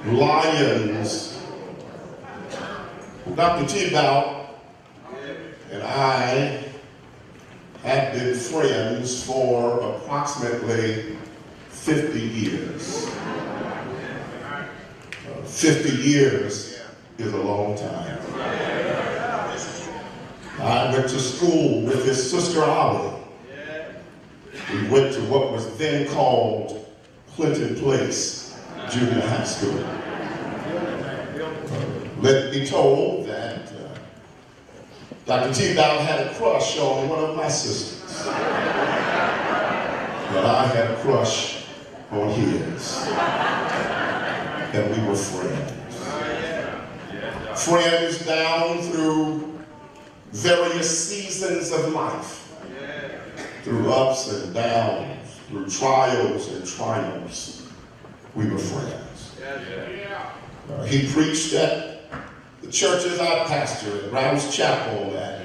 lions. Dr. T-Bow and I have been friends for approximately 50 years. 50 years is a long time. I went to school with his sister Ollie. We went to what was then called Clinton Place Junior High School. Let me told that Dr. T-Bow had a crush on one of my sisters. But I had a crush on his. And we were friends. Friends down through various seasons of life. Through ups and downs, through trials and triumphs, we were friends. He preached at the churches I pastored, at Rounds Chapel, at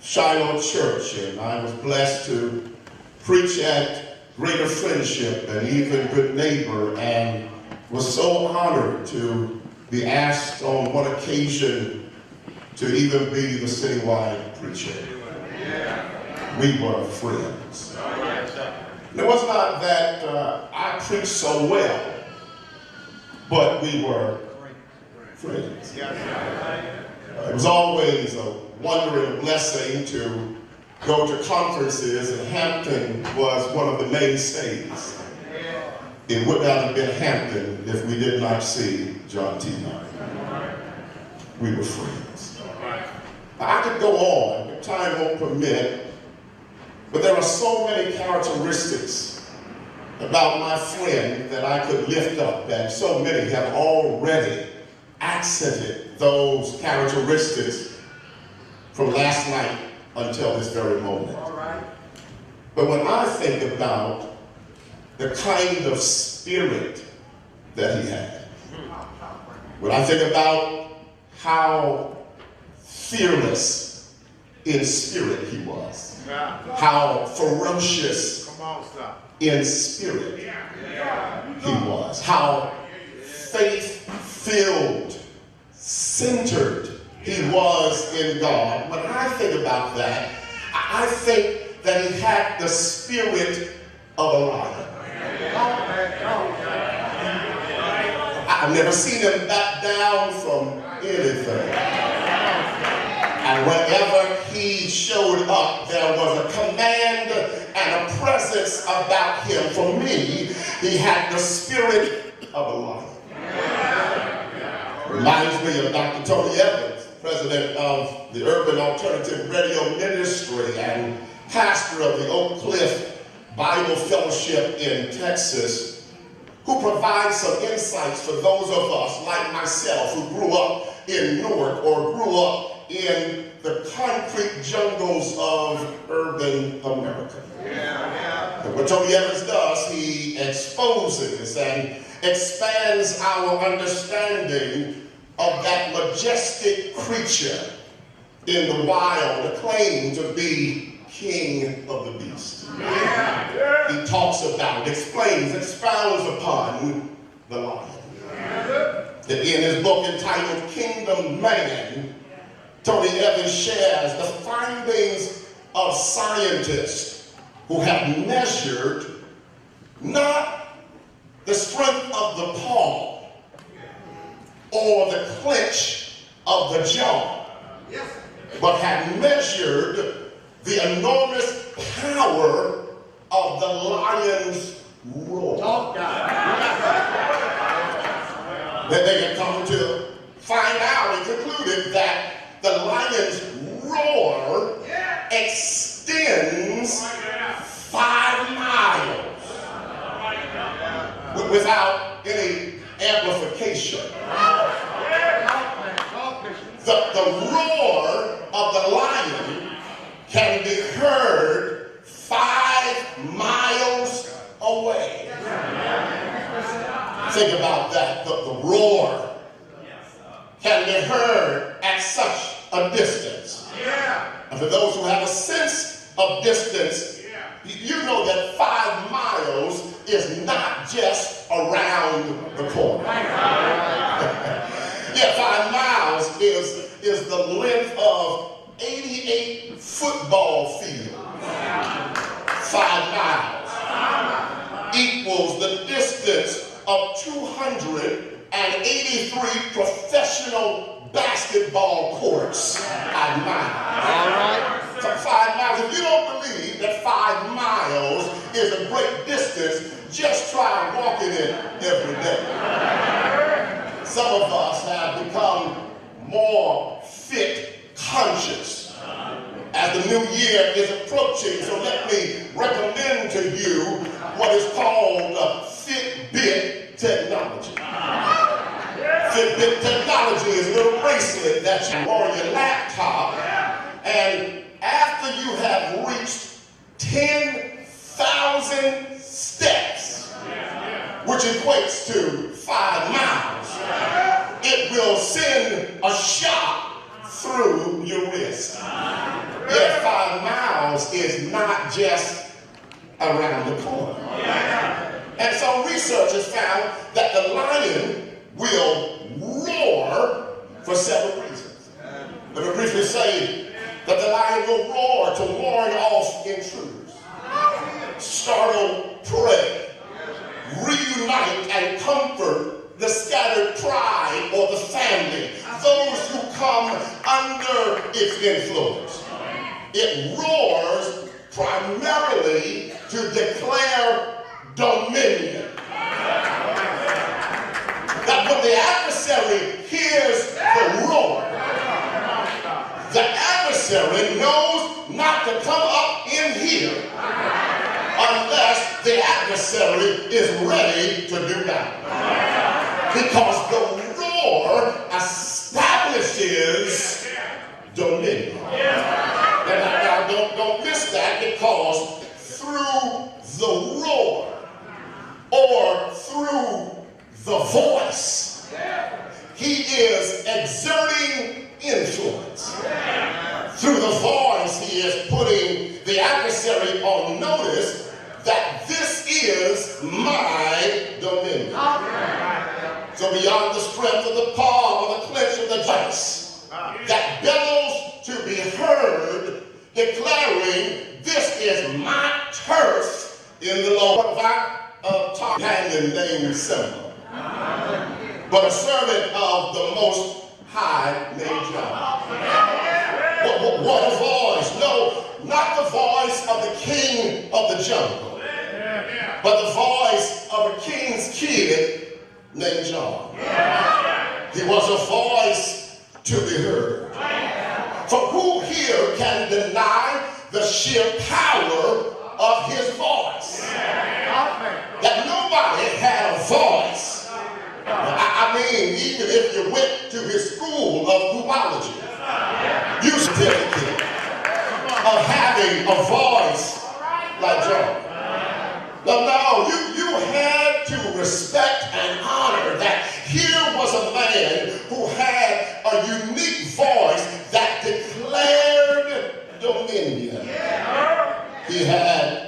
Shiloh Church, and I was blessed to preach at Greater Friendship and even Good Neighbor, and was so honored to be asked on one occasion to even be the citywide preacher. We were friends. And it was not that I preached so well, but we were friends. It was always a wonder and a blessing to go to conferences, and Hampton was one of the mainstays. It would not have been Hampton if we did not see John T. Knight. We were friends. I could go on, but time won't permit, but there are so many characteristics about my friend that I could lift up, and so many have already accented those characteristics from last night until this very moment. But when I think about the kind of spirit that he had, when I think about how fearless in spirit he was, how ferocious in spirit he was, how faith-filled, centered he was in God. When I think about that, I think that he had the spirit of a lion. I've never seen him back down from anything. And whenever he showed up, there was a command and a presence about him. For me, he had the spirit of a lion. Reminds me of Dr. Tony Evans, president of the Urban Alternative Radio Ministry and pastor of the Oak Cliff Bible Fellowship in Texas, who provides some insights for those of us like myself who grew up in Newark or grew up in the concrete jungles of urban America. And what Tony Evans does, he exposes and expands our understanding of that majestic creature in the wild, acclaimed to be king of the beast. He talks about, explains, expounds upon the lion. In his book entitled Kingdom Man, Tony Evans shares the findings of scientists who have measured not the strength of the paw or the clench of the jaw, but have measured the enormous power of the lion's roar. That they had come to find out and concluded that the lion's roar extends 5 miles without any amplification. The roar of the lion can be heard 5 miles away. Think about that. The roar can be heard at such a distance. And for those who have a sense of distance, you know that 5 miles is not just around the corner. length of 88 football fields. 5 miles equals the distance of 283 professional basketball courts. 5 miles. All right. For 5 miles. If you don't believe that 5 miles is a great distance, just try walking it every day. Some of us have become more fit conscious as the new year is approaching. So let me recommend to you what is called Fitbit technology. Fitbit technology is a little bracelet that you wear on your laptop, and after you have reached 10,000 steps, which equates to 5 miles, it will send a shock through your wrist. Yeah, 5 miles is not just around the corner. And so researchers found that the lion will roar for several reasons. Let me briefly say that the lion will roar to warn off intruders, startle prey, reunite and comfort the scattered pride or the family, those who come under its influence. It roars primarily to declare dominion. That when the adversary hears the roar, the adversary knows not to come up in here unless the adversary is ready to do that. Because the roar establishes dominion. Now don't miss that, because through the roar or through the voice, he is exerting influence. Through the voice, he is putting the adversary on notice that this is my dominion. So beyond the strength of the palm or the clench of the vice, that bellows to be heard, declaring, this is my turf in the Lord. What if I talk companion named Simba, but a servant of the Most High named John? What a voice. No, not the voice of the king of the jungle, but the voice of a king's kid named John. He was a voice to be heard. For who here can deny the sheer power of his voice? That nobody had a voice. I mean, even if you went to his school of zoology, you certificate of having a voice like John. No, you had to respect and honor that here was a man who had a unique voice that declared dominion. He had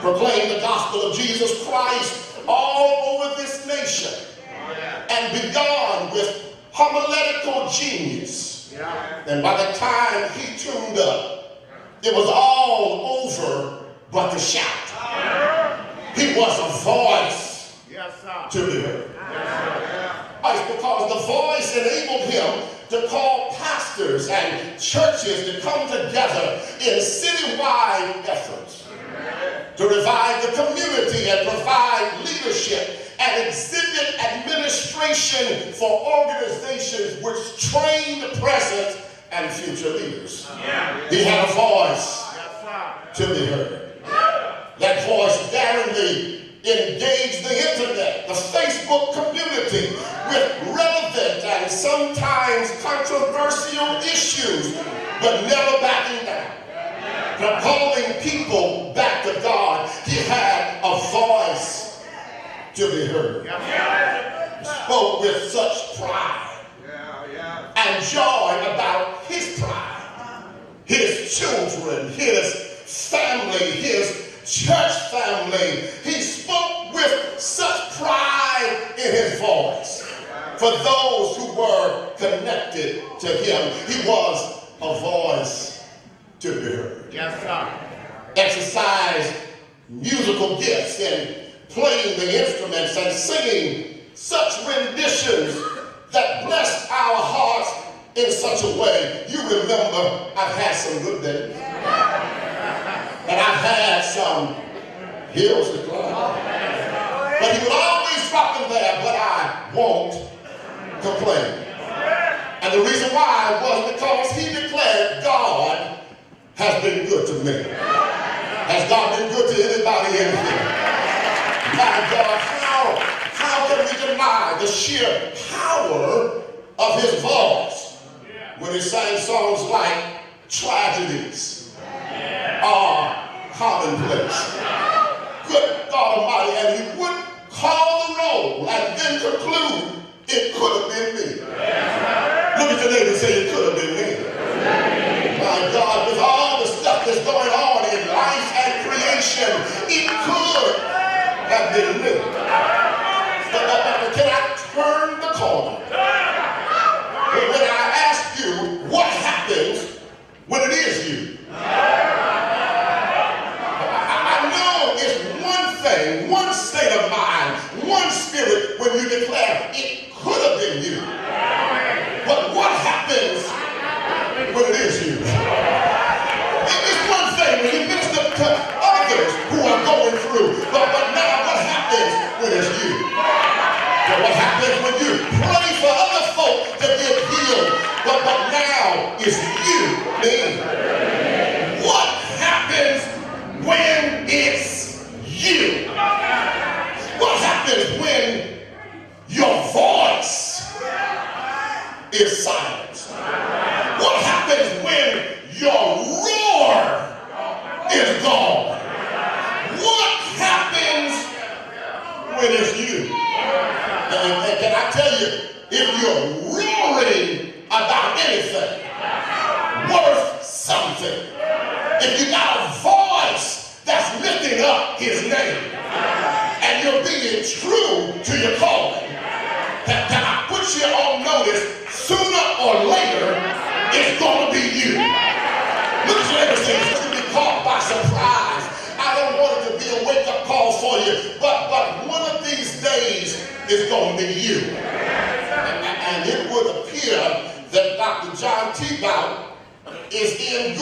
proclaimed the gospel of Jesus Christ all over this nation and begun with homiletical genius. And by the time he tuned up, it was all over but the shout. He was a voice to be heard. Because the voice enabled him to call pastors and churches to come together in citywide efforts to revive the community and provide leadership and exhibit administration for organizations which train the present and future leaders. He had a voice to be heard. That voice guaranteed engaged the internet, the Facebook community, with relevant and sometimes controversial issues, but never backing down. But calling people back to God, he had a voice to be heard. He spoke with such pride and joy about his pride, his children, his family, his church family. He spoke with such pride in his voice for those who were connected to him. He was a voice to be heard. Yes, sir. Exercised musical gifts and playing the instruments and singing such renditions that blessed our hearts in such a way. You remember, I've had some good days. And I've had some hills to climb. But he would always drop in there, but I won't complain. And the reason why was because he declared, God has been good to me. Has God been good to anybody in here? My God, how can we deny the sheer power of his voice when he sang songs like tragedies are commonplace? Good God Almighty, and he would call the roll and then conclude, it could have been me. Look at your neighbor and say, it could have been me. My God, with all the stuff that's going on in life and creation, it could have been me. But can I turn the corner? When I ask you, what happens when it is you? I know it's one thing, one state of mind, one spirit when you declare it could have been you. But what happens when it is you? It's one thing when you mix up to others who are going through, but now what happens when it's you? But what happens when you pray for other folk to get healed, but now it's you, me? What happens when it's you? What happens when your voice is silenced? What happens when your roar is gone? What happens when it's you? And can I tell you, if you're roaring about anything worth something, if you got a voice that's lifting up his name, and you're being true to your calling, can I put you on notice, sooner or later, it's going to be you. Look at your neighbor, say, it's going to be caught by surprise. I don't want it to be a wake-up call for you, but one of these days is going to be you. And it would appear that Dr. John T. Bout is in